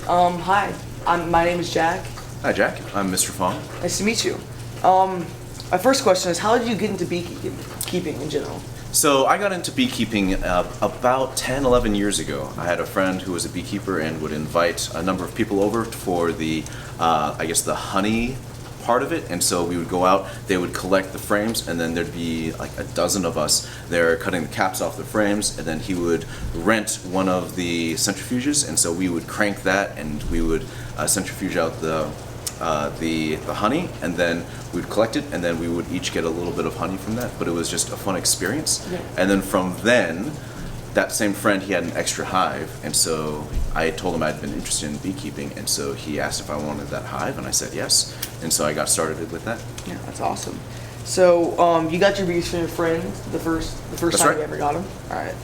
Hi, my name is Jack. Hi, Jack. I'm Mr. Fong. Nice to meet you. My first question is, how did you get into beekeeping in general? So I got into beekeeping about 10, 11 years ago. I had a friend who was a beekeeper and would invite a number of people over for the, the honey part of it. And so we would go out, they would collect the frames, and then there'd be like a dozen of us there cutting the caps off the frames, and then he would rent one of the centrifuges, and so we would crank that, and we would centrifuge out the honey, and then we would collect it, and then we would each get a little bit of honey from that. But it was just a fun experience. Yeah. And then from then, that same friend, he had an extra hive, and so I told him I'd been interested in beekeeping, and so he asked if I wanted that hive, and I said yes, and so I got started with that. Yeah, that's awesome. So you got your bees from your friend the first That's time right. you ever got them. All right.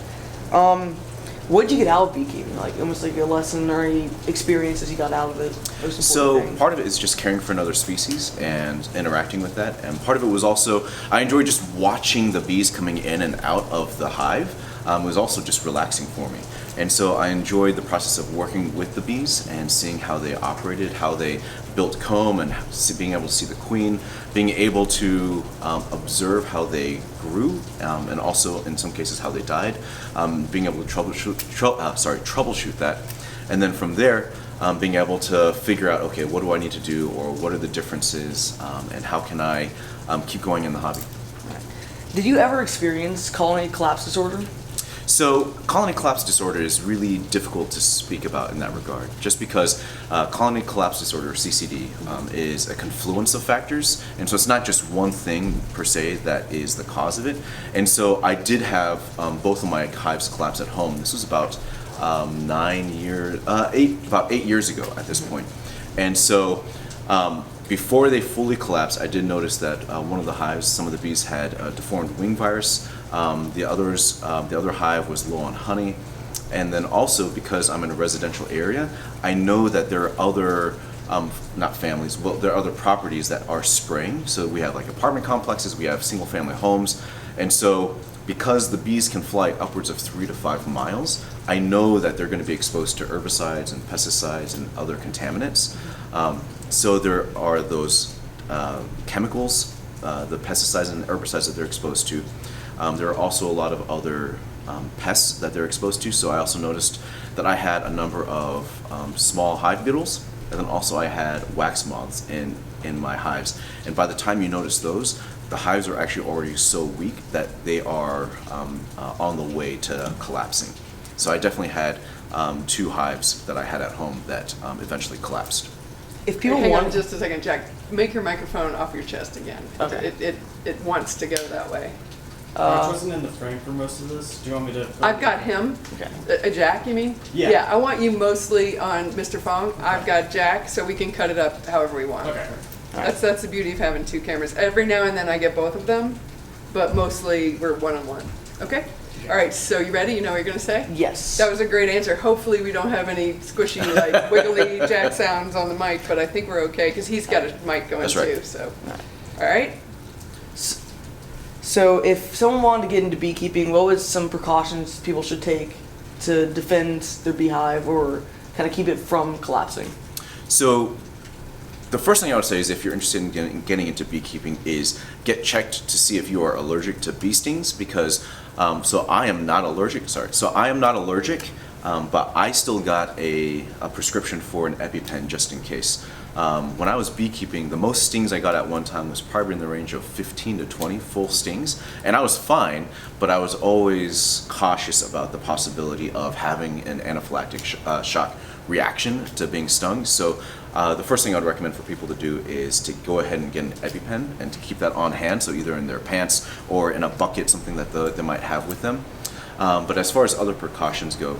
What did you get out of beekeeping? Like almost like a lesson or any experiences you got out of it? So part of it is just caring for another species and interacting with that, and part of it was also I enjoyed just watching the bees coming in and out of the hive. It was also just relaxing for me, and so I enjoyed the process of working with the bees and seeing how they operated, how they built comb, and being able to see the queen, being able to observe how they grew, and also in some cases how they died, being able to troubleshoot that, and then from there being able to figure out, okay, what do I need to do, or what are the differences, and how can I keep going in the hobby. Did you ever experience colony collapse disorder? So colony collapse disorder is really difficult to speak about in that regard, just because colony collapse disorder, or CCD, is a confluence of factors, and so it's not just one thing per se that is the cause of it. And so I did have both of my hives collapse at home. This was about 8 years ago at this point. And so before they fully collapsed, I did notice that one of the hives, some of the bees had deformed wing virus. The other hive was low on honey, and then also because I'm in a residential area, I know that there are other, not families, well, there are other properties that are spraying. So we have like apartment complexes, we have single family homes, and so because the bees can fly upwards of 3 to 5 miles, I know that they're going to be exposed to herbicides and pesticides and other contaminants. So there are those chemicals, the pesticides and herbicides that they're exposed to. There are also a lot of other pests that they're exposed to. So I also noticed that I had a number of small hive beetles, and then also I had wax moths in my hives. And by the time you notice those, the hives are actually already so weak that they are on the way to collapsing. So I definitely had 2 hives that I had at home that eventually collapsed. If people Hang want on just a second, Jack. Make your microphone off your chest again. Okay. It wants to go that way. Rich wasn't in the frame for most of this. Do you want me to? I've got him. Okay. Jack, you mean? Yeah. Yeah, I want you mostly on Mr. Fong. Okay. I've got Jack, so we can cut it up however we want. Okay. That's the beauty of having 2 cameras. Every now and then I get both of them, but mostly we're one-on-one. Okay? All right, so you ready? You know what you're going to say? Yes. That was a great answer. Hopefully we don't have any squishy, like, wiggly Jack sounds on the mic, but I think we're okay, because he's got a mic going That's right. too, so. All right? So if someone wanted to get into beekeeping, what was some precautions people should take to defend their beehive or kind of keep it from collapsing? So the first thing I would say is if you're interested in getting into beekeeping is get checked to see if you are allergic to bee stings, because so I am not allergic, but I still got a prescription for an EpiPen just in case. When I was beekeeping, the most stings I got at one time was probably in the range of 15 to 20 full stings, and I was fine, but I was always cautious about the possibility of having an anaphylactic shock reaction to being stung. So the first thing I would recommend for people to do is to go ahead and get an EpiPen and to keep that on hand, so either in their pants or in a bucket, something that they might have with them. But as far as other precautions go,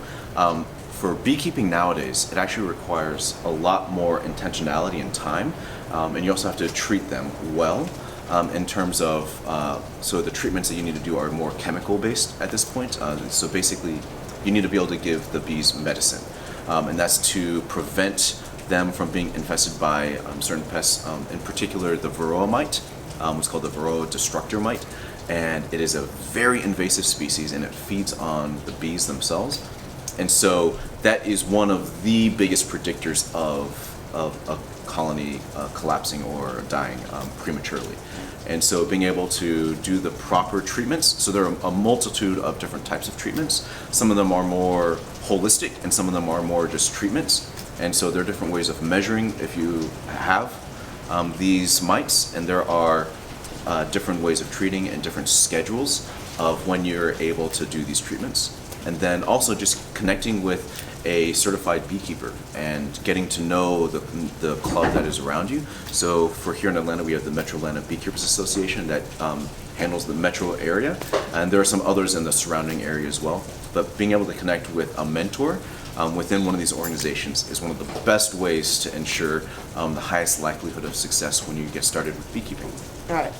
for beekeeping nowadays, it actually requires a lot more intentionality and time, and you also have to treat them well in terms of, so the treatments that you need to do are more chemical based at this point. So basically, you need to be able to give the bees medicine, and that's to prevent them from being infested by certain pests, in particular the varroa mite, what's called the varroa destructor mite, and it is a very invasive species and it feeds on the bees themselves. And so that is one of the biggest predictors of a colony collapsing or dying prematurely. And so being able to do the proper treatments, so there are a multitude of different types of treatments. Some of them are more holistic and some of them are more just treatments. And so there are different ways of measuring if you have these mites, and there are different ways of treating and different schedules of when you're able to do these treatments. And then also just connecting with a certified beekeeper and getting to know the club that is around you. So for here in Atlanta, we have the Metro Atlanta Beekeepers Association that handles the metro area, and there are some others in the surrounding area as well. But being able to connect with a mentor within one of these organizations is one of the best ways to ensure the highest likelihood of success when you get started with beekeeping. All right.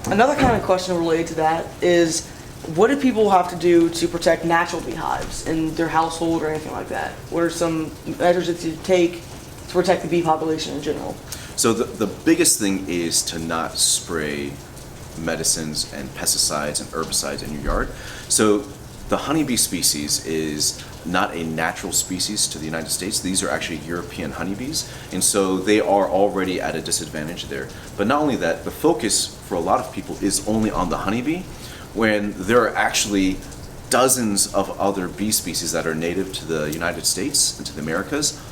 Another kind of question related to that is, what do people have to do to protect natural beehives in their household or anything like that? What are some measures that you take to protect the bee population in general? So the biggest thing is to not spray medicines and pesticides and herbicides in your yard. So the honeybee species is not a natural species to the United States. These are actually European honeybees, and so they are already at a disadvantage there. But not only that, the focus for a lot of people is only on the honeybee, when there are actually dozens of other bee species that are native to the United States and to the Americas,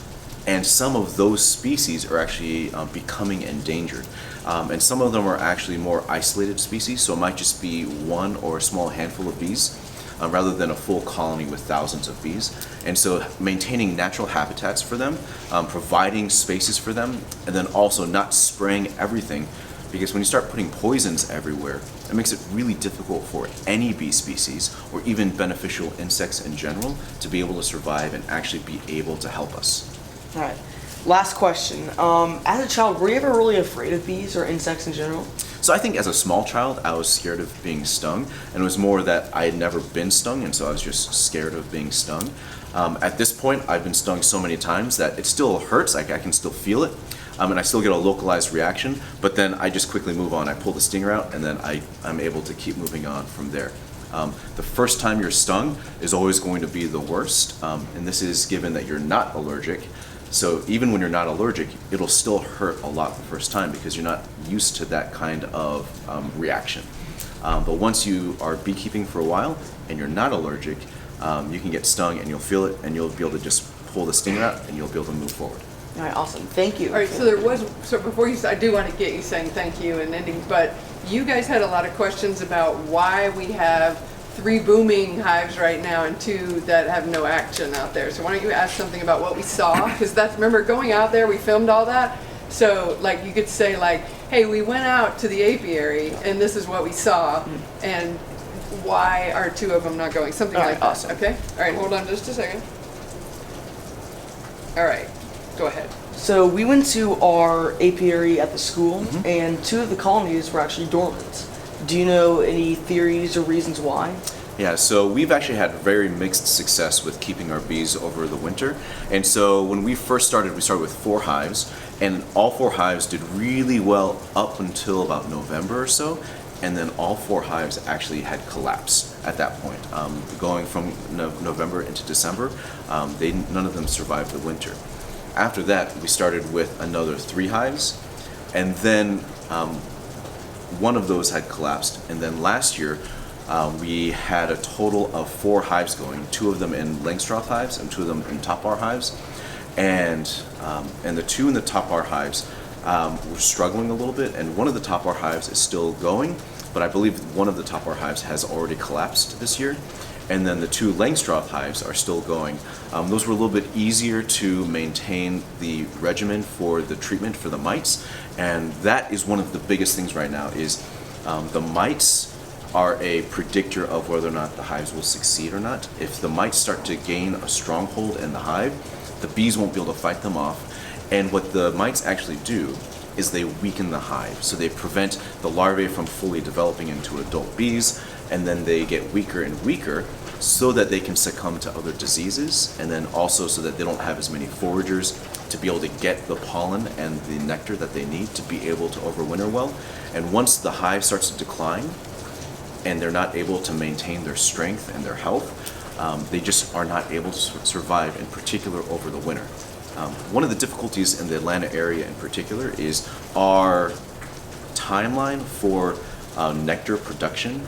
and some of those species are actually becoming endangered. And some of them are actually more isolated species, so it might just be one or a small handful of bees, rather than a full colony with thousands of bees. And so maintaining natural habitats for them, providing spaces for them, and then also not spraying everything, because when you start putting poisons everywhere, it makes it really difficult for any bee species or even beneficial insects in general to be able to survive and actually be able to help us. All right. Last question. As a child, were you ever really afraid of bees or insects in general? So I think as a small child, I was scared of being stung, and it was more that I had never been stung, and so I was just scared of being stung. At this point, I've been stung so many times that it still hurts, like I can still feel it, and I still get a localized reaction, but then I just quickly move on. I pull the stinger out, and then I'm able to keep moving on from there. The first time you're stung is always going to be the worst, and this is given that you're not allergic. So even when you're not allergic, it'll still hurt a lot the first time because you're not used to that kind of reaction. But once you are beekeeping for a while and you're not allergic, you can get stung and you'll feel it, and you'll be able to just pull the stinger out and you'll be able to move forward. All right, awesome. Thank you. All right, so before you, I do want to get you saying thank you and ending, but you guys had a lot of questions about why we have 3 booming hives right now and 2 that have no action out there. So why don't you ask something about what we saw? Because that's, remember, going out there, we filmed all that. So like you could say like, hey, we went out to the apiary and this is what we saw, and why are 2 of them not going? Something All like right, that. awesome. Okay? All right, hold on just a second. All right, go ahead. So we went to our apiary at the school, and 2 of the colonies were actually dormant. Do you know any theories or reasons why? Yeah, so we've actually had very mixed success with keeping our bees over the winter. And so when we first started, we started with 4 hives, and all 4 hives did really well up until about November or so. And then all 4 hives actually had collapsed at that point. Going from November into December, none of them survived the winter. After that, we started with another 3 hives, and then one of those had collapsed. And then last year, we had a total of 4 hives going, 2 of them in Langstroth hives and 2 of them in top bar hives. And the 2 in the top bar hives were struggling a little bit, and one of the top bar hives is still going, but I believe one of the top bar hives has already collapsed this year. And then the 2 Langstroth hives are still going. Those were a little bit easier to maintain the regimen for the treatment for the mites, and that is one of the biggest things right now is the mites are a predictor of whether or not the hives will succeed or not. If the mites start to gain a stronghold in the hive, the bees won't be able to fight them off. And what the mites actually do is they weaken the hive. So they prevent the larvae from fully developing into adult bees, and then they get weaker and weaker so that they can succumb to other diseases, and then also so that they don't have as many foragers to be able to get the pollen and the nectar that they need to be able to overwinter well. And once the hive starts to decline and they're not able to maintain their strength and their health, they just are not able to survive, in particular over the winter. One of the difficulties in the Atlanta area in particular is our timeline for nectar production,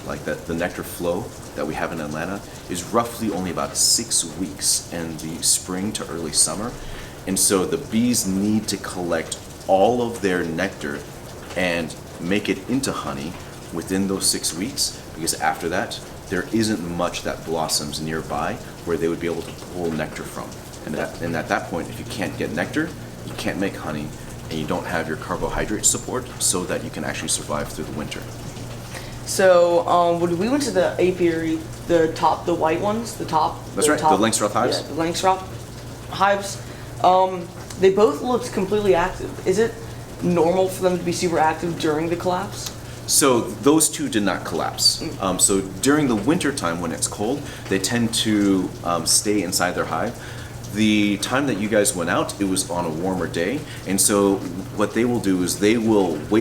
like the nectar flow that we have in Atlanta, is roughly only about 6 weeks in the spring to early summer. And so the bees need to collect all of their nectar and make it into honey within those 6 weeks, because after that, there isn't much that blossoms nearby where they would be able to pull nectar from. And at that point, if you can't get nectar, you can't make honey, and you don't have your carbohydrate support so that you can actually survive through the winter. So, when we went to the apiary, the white ones, That's right, the Langstroth hives? Yeah, the Langstroth hives, they both looked completely active. Is it normal for them to be super active during the collapse? So those two did not collapse. So during the winter time when it's cold, they tend to stay inside their hive. The time that you guys went out, it was on a warmer day, and so what they will do is they will wait